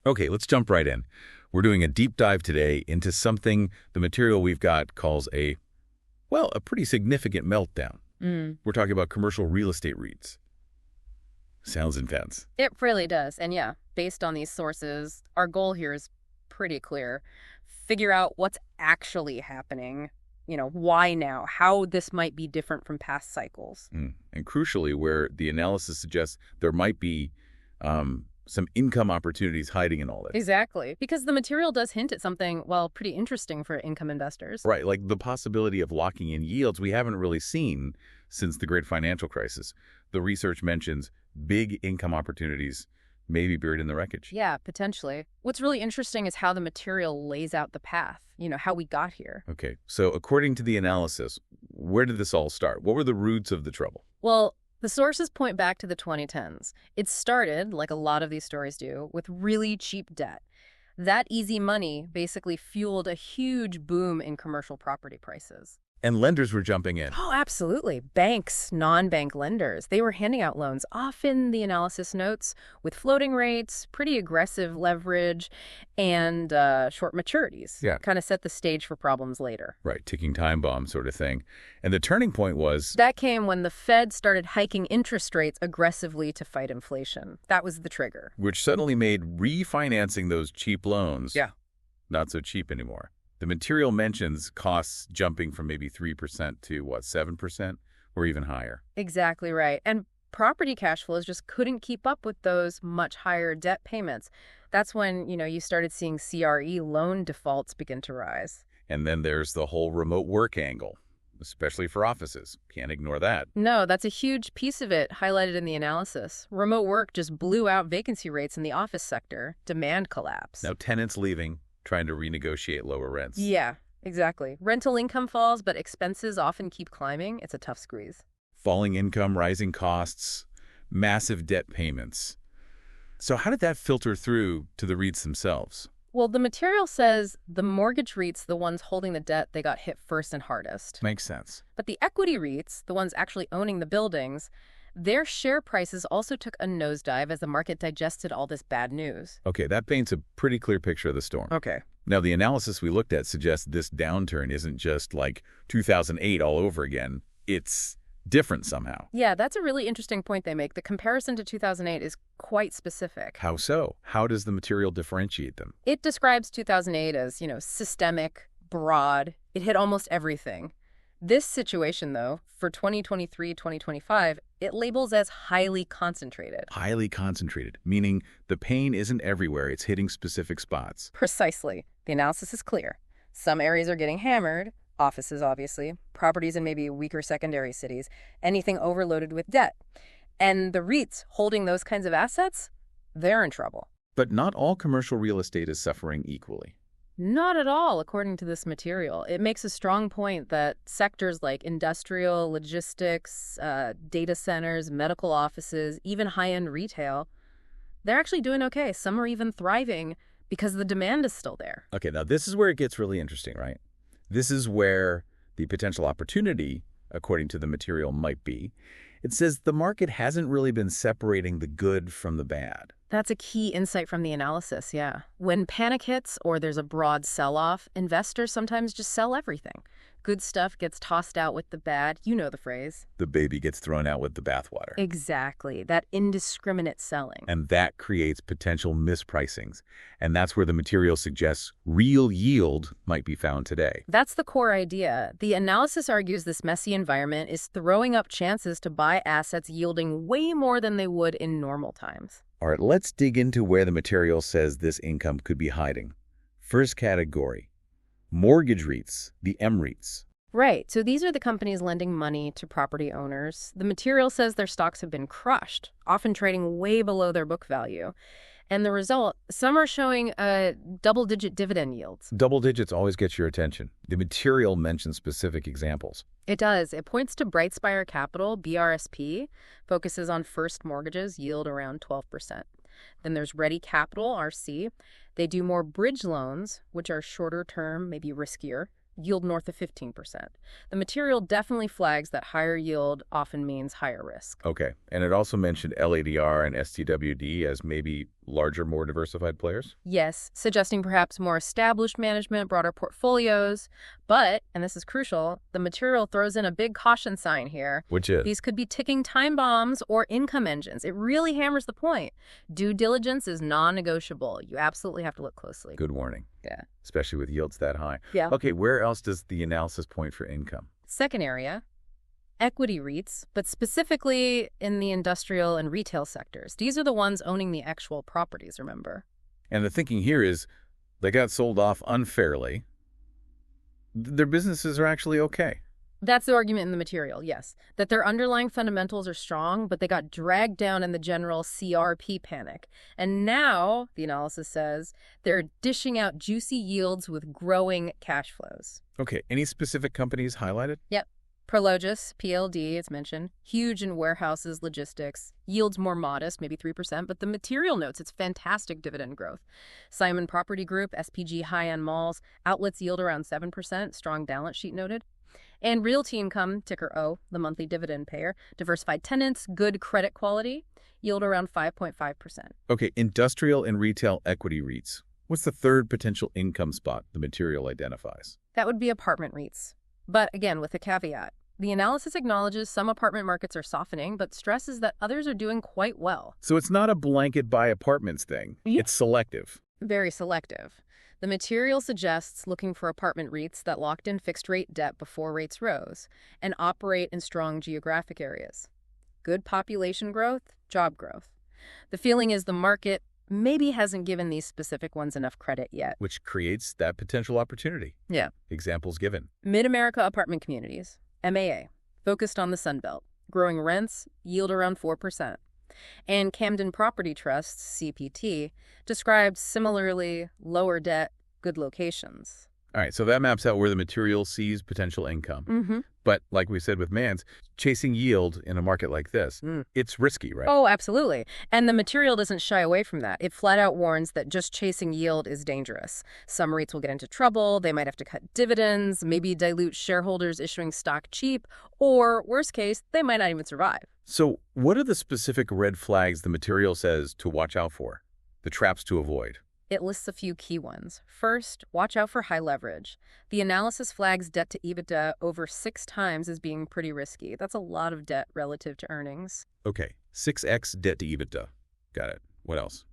Okay, let's jump right in. We're doing a deep dive today into something the material we've got calls a pretty significant meltdown. We're talking about commercial real estate REITs. Sounds intense. It really does. And yeah, based on these sources, our goal here is pretty clear. Figure out what's actually happening, why now, how this might be different from past cycles. And crucially, where the analysis suggests there might be some income opportunities hiding in all this. Exactly. Because the material does hint at something, well, pretty interesting for income investors. Right, like the possibility of locking in yields we haven't really seen since the great financial crisis. The research mentions big income opportunities may be buried in the wreckage. Yeah, potentially. What's really interesting is how the material lays out the path, how we got here. Okay, so according to the analysis, where did this all start? What were the roots of the trouble? Well, the sources point back to the 2010s. It started, like a lot of these stories do, with really cheap debt. That easy money basically fueled a huge boom in commercial property prices. And lenders were jumping in. Oh, absolutely. Banks, non-bank lenders, they were handing out loans, often the analysis notes, with floating rates, pretty aggressive leverage, and short maturities. Yeah. Kind of set the stage for problems later. Right, ticking time bomb sort of thing. And the turning point was... That came when the Fed started hiking interest rates aggressively to fight inflation. That was the trigger. Which suddenly made refinancing those cheap loans not so cheap anymore. The material mentions costs jumping from maybe 3% to, 7%? Or even higher. Exactly right. And property cash flows just couldn't keep up with those much higher debt payments. That's when, you started seeing CRE loan defaults begin to rise. And then there's the whole remote work angle, especially for offices. Can't ignore that. No, that's a huge piece of it highlighted in the analysis. Remote work just blew out vacancy rates in the office sector. Demand collapse. Now tenants leaving, trying to renegotiate lower rents. Yeah, exactly. Rental income falls, but expenses often keep climbing. It's a tough squeeze. Falling income, rising costs, massive debt payments. So how did that filter through to the REITs themselves? Well, the material says the mortgage REITs, the ones holding the debt, they got hit first and hardest. Makes sense. But the equity REITs, the ones actually owning the buildings, their share prices also took a nosedive as the market digested all this bad news. Okay, that paints a pretty clear picture of the storm. Okay. Now, the analysis we looked at suggests this downturn isn't just like 2008 all over again. It's different somehow. Yeah, that's a really interesting point they make. The comparison to 2008 is quite specific. How so? How does the material differentiate them? It describes 2008 as, systemic, broad. It hit almost everything. This situation, though, for 2023-2025, it labels as highly concentrated. Highly concentrated, meaning the pain isn't everywhere. It's hitting specific spots. Precisely. The analysis is clear. Some areas are getting hammered, offices, obviously, properties in maybe weaker secondary cities, anything overloaded with debt. And the REITs holding those kinds of assets, they're in trouble. But not all commercial real estate is suffering equally. Not at all, according to this material. It makes a strong point that sectors like industrial, logistics, data centers, medical offices, even high-end retail, they're actually doing okay. Some are even thriving because the demand is still there. Okay, now this is where it gets really interesting, right? This is where the potential opportunity, according to the material, might be. It says the market hasn't really been separating the good from the bad. That's a key insight from the analysis, yeah. When panic hits or there's a broad sell-off, investors sometimes just sell everything. Good stuff gets tossed out with the bad. You know the phrase. The baby gets thrown out with the bathwater. Exactly. That indiscriminate selling. And that creates potential mispricings. And that's where the material suggests real yield might be found today. That's the core idea. The analysis argues this messy environment is throwing up chances to buy assets yielding way more than they would in normal times. All right, let's dig into where the material says this income could be hiding. First category, mortgage REITs, the mREITs. Right. So these are the companies lending money to property owners. The material says their stocks have been crushed, often trading way below their book value. And the result, some are showing double-digit dividend yields. Double digits always gets your attention. The material mentions specific examples. It does. It points to Brightspire Capital, BRSP, focuses on first mortgages, yield around 12%. Then there's Ready Capital, RC. They do more bridge loans, which are shorter term, maybe riskier, yield north of 15%. The material definitely flags that higher yield often means higher risk. Okay, and it also mentioned LADR and STWD as maybe larger, more diversified players? Yes, suggesting perhaps more established management, broader portfolios. But, and this is crucial, the material throws in a big caution sign here. Which is? These could be ticking time bombs or income engines. It really hammers the point. Due diligence is non-negotiable. You absolutely have to look closely. Good warning. Yeah. Especially with yields that high. Yeah. Okay, where else does the analysis point for income? Second area, equity REITs, but specifically in the industrial and retail sectors. These are the ones owning the actual properties, remember? And the thinking here is they got sold off unfairly. Their businesses are actually okay. That's the argument in the material, yes. That their underlying fundamentals are strong, but they got dragged down in the general CRP panic. And now, the analysis says, they're dishing out juicy yields with growing cash flows. Okay, any specific companies highlighted? Yep. Prologis, PLD, it's mentioned, huge in warehouses, logistics, yields more modest, maybe 3%, but the material notes it's fantastic dividend growth. Simon Property Group, SPG high-end malls, outlets yield around 7%, strong balance sheet noted. And Realty Income, ticker O, the monthly dividend payer, diversified tenants, good credit quality, yield around 5.5%. Okay, industrial and retail equity REITs. What's the third potential income spot the material identifies? That would be apartment REITs. But again, with a caveat. The analysis acknowledges some apartment markets are softening, but stresses that others are doing quite well. So it's not a blanket buy apartments thing. Yeah. It's selective. Very selective. The material suggests looking for apartment REITs that locked in fixed-rate debt before rates rose and operate in strong geographic areas. Good population growth, job growth. The feeling is the market maybe hasn't given these specific ones enough credit yet. Which creates that potential opportunity. Yeah. Examples given. Mid-America apartment communities, MAA, focused on the Sun Belt, growing rents, yield around 4%. And Camden Property Trust, CPT, describes similarly lower debt, good locations. All right, so that maps out where the material sees potential income. Mm-hmm. But like we said with Mans, chasing yield in a market like this, it's risky, right? Oh, absolutely. And the material doesn't shy away from that. It flat out warns that just chasing yield is dangerous. Some REITs will get into trouble, they might have to cut dividends, maybe dilute shareholders issuing stock cheap, or worst case, they might not even survive. So what are the specific red flags the material says to watch out for? The traps to avoid? It lists a few key ones. First, watch out for high leverage. The analysis flags debt to EBITDA over 6 times as being pretty risky. That's a lot of debt relative to earnings. Okay, 6x debt to EBITDA. Got it. What else?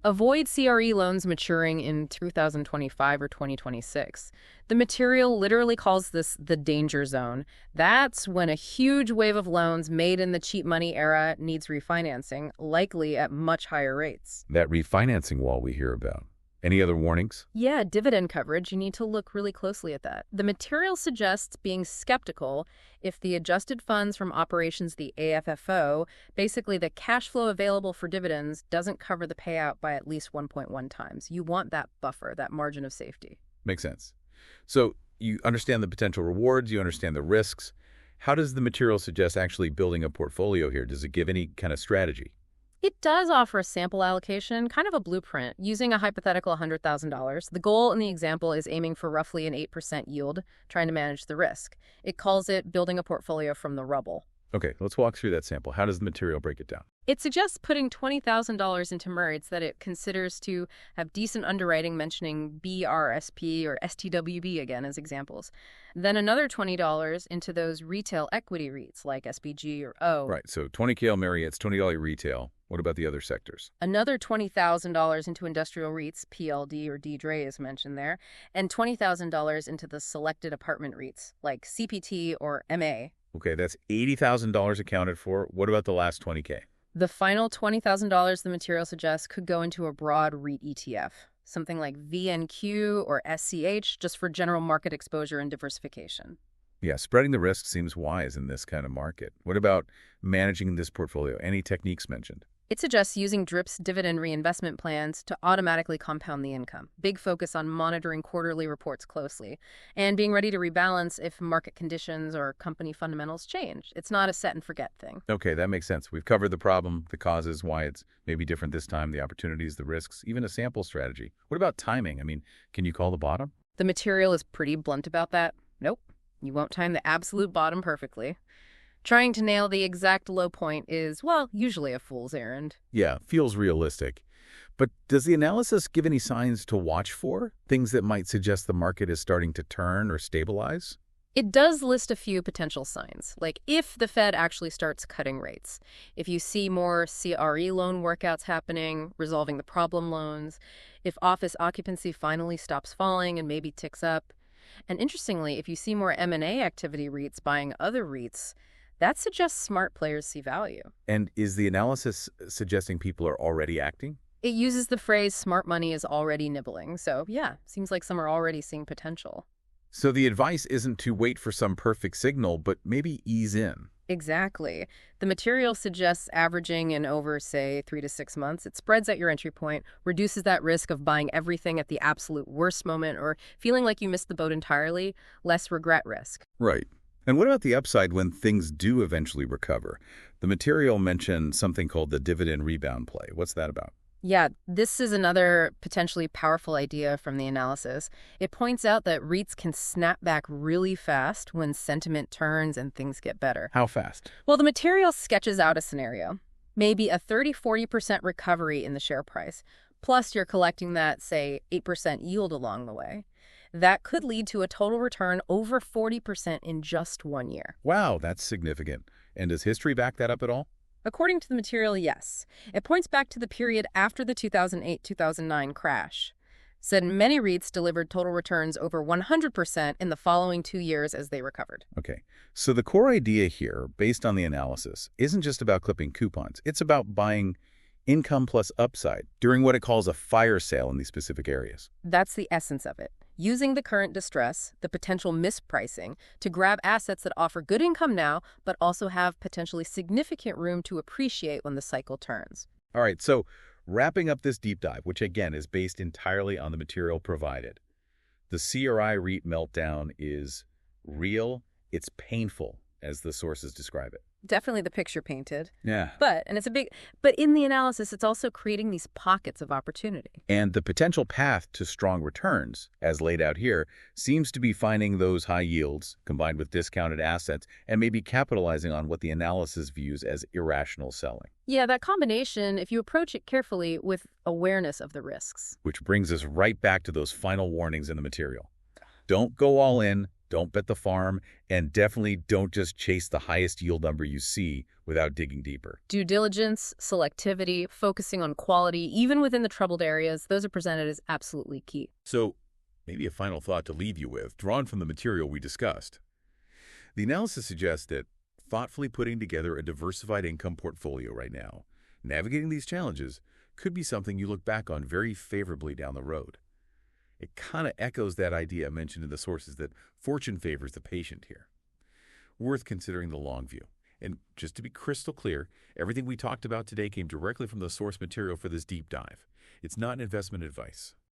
Avoid CRE loans maturing in 2025 or 2026. The material literally calls this the danger zone. That's when a huge wave of loans made in the cheap money era needs refinancing, likely at much higher rates. That refinancing wall we hear about. Any other warnings? Yeah, dividend coverage. You need to look really closely at that. The material suggests being skeptical if the adjusted funds from operations, the AFFO, basically the cash flow available for dividends, doesn't cover the payout by at least 1.1 times. You want that buffer, that margin of safety. Makes sense. So you understand the potential rewards, you understand the risks. How does the material suggest actually building a portfolio here? Does it give any kind of strategy? It does offer a sample allocation, kind of a blueprint, using a hypothetical $100,000. The goal in the example is aiming for roughly an 8% yield, trying to manage the risk. It calls it building a portfolio from the rubble. Okay, let's walk through that sample. How does the material break it down? It suggests putting $20,000 into mREITs that it considers to have decent underwriting, mentioning BRSP or STWD again as examples. Then another $20 into those retail equity REITs like SPG or O. Right, so $20K mREITs, $20 retail. What about the other sectors? Another $20,000 into industrial REITs, PLD or DDRE is mentioned there, and $20,000 into the selected apartment REITs like CPT or MA. Okay, that's $80,000 accounted for. What about the last $20K? The final $20,000 the material suggests could go into a broad REIT ETF, something like VNQ or SCH, just for general market exposure and diversification. Yeah, spreading the risk seems wise in this kind of market. What about managing this portfolio? Any techniques mentioned? It suggests using DRIP's dividend reinvestment plans to automatically compound the income. Big focus on monitoring quarterly reports closely and being ready to rebalance if market conditions or company fundamentals change. It's not a set and forget thing. Okay, that makes sense. We've covered the problem, the causes, why it's maybe different this time, the opportunities, the risks, even a sample strategy. What about timing? I mean, can you call the bottom? The material is pretty blunt about that. Nope. You won't time the absolute bottom perfectly. Trying to nail the exact low point is, well, usually a fool's errand. Yeah, feels realistic. But does the analysis give any signs to watch for? Things that might suggest the market is starting to turn or stabilize? It does list a few potential signs, like if the Fed actually starts cutting rates, if you see more CRE loan workouts happening, resolving the problem loans, if office occupancy finally stops falling and maybe ticks up. And interestingly, if you see more M&A activity REITs buying other REITs, that suggests smart players see value. And is the analysis suggesting people are already acting? It uses the phrase smart money is already nibbling, so yeah, seems like some are already seeing potential. So the advice isn't to wait for some perfect signal, but maybe ease in. Exactly. The material suggests averaging in over, say, 3 to 6 months. It spreads at your entry point, reduces that risk of buying everything at the absolute worst moment or feeling like you missed the boat entirely, less regret risk. Right. And what about the upside when things do eventually recover? The material mentioned something called the dividend rebound play. What's that about? Yeah, this is another potentially powerful idea from the analysis. It points out that REITs can snap back really fast when sentiment turns and things get better. How fast? Well, the material sketches out a scenario. Maybe a 30–40% recovery in the share price. Plus, you're collecting that, say, 8% yield along the way. That could lead to a total return over 40% in just 1 year. Wow, that's significant. And does history back that up at all? According to the material, yes. It points back to the period after the 2008–2009 crash. Said many REITs delivered total returns over 100% in the following 2 years as they recovered. Okay, so the core idea here, based on the analysis, isn't just about clipping coupons. It's about buying income plus upside during what it calls a fire sale in these specific areas. That's the essence of it. Using the current distress, the potential mispricing, to grab assets that offer good income now, but also have potentially significant room to appreciate when the cycle turns. All right, so wrapping up this deep dive, which again is based entirely on the material provided, the CRE REIT meltdown is real, it's painful, as the sources describe it. Definitely the picture painted. Yeah. But in the analysis, it's also creating these pockets of opportunity. And the potential path to strong returns, as laid out here, seems to be finding those high yields combined with discounted assets and maybe capitalizing on what the analysis views as irrational selling. Yeah, that combination, if you approach it carefully with awareness of the risks. Which brings us right back to those final warnings in the material. Don't go all in. Don't bet the farm, and definitely don't just chase the highest yield number you see without digging deeper. Due diligence, selectivity, focusing on quality, even within the troubled areas, those are presented as absolutely key. So, maybe a final thought to leave you with, drawn from the material we discussed. The analysis suggests that thoughtfully putting together a diversified income portfolio right now, navigating these challenges, could be something you look back on very favorably down the road. It kind of echoes that idea mentioned in the sources that fortune favors the patient here. Worth considering the long view. And just to be crystal clear, everything we talked about today came directly from the source material for this deep dive. It's not investment advice.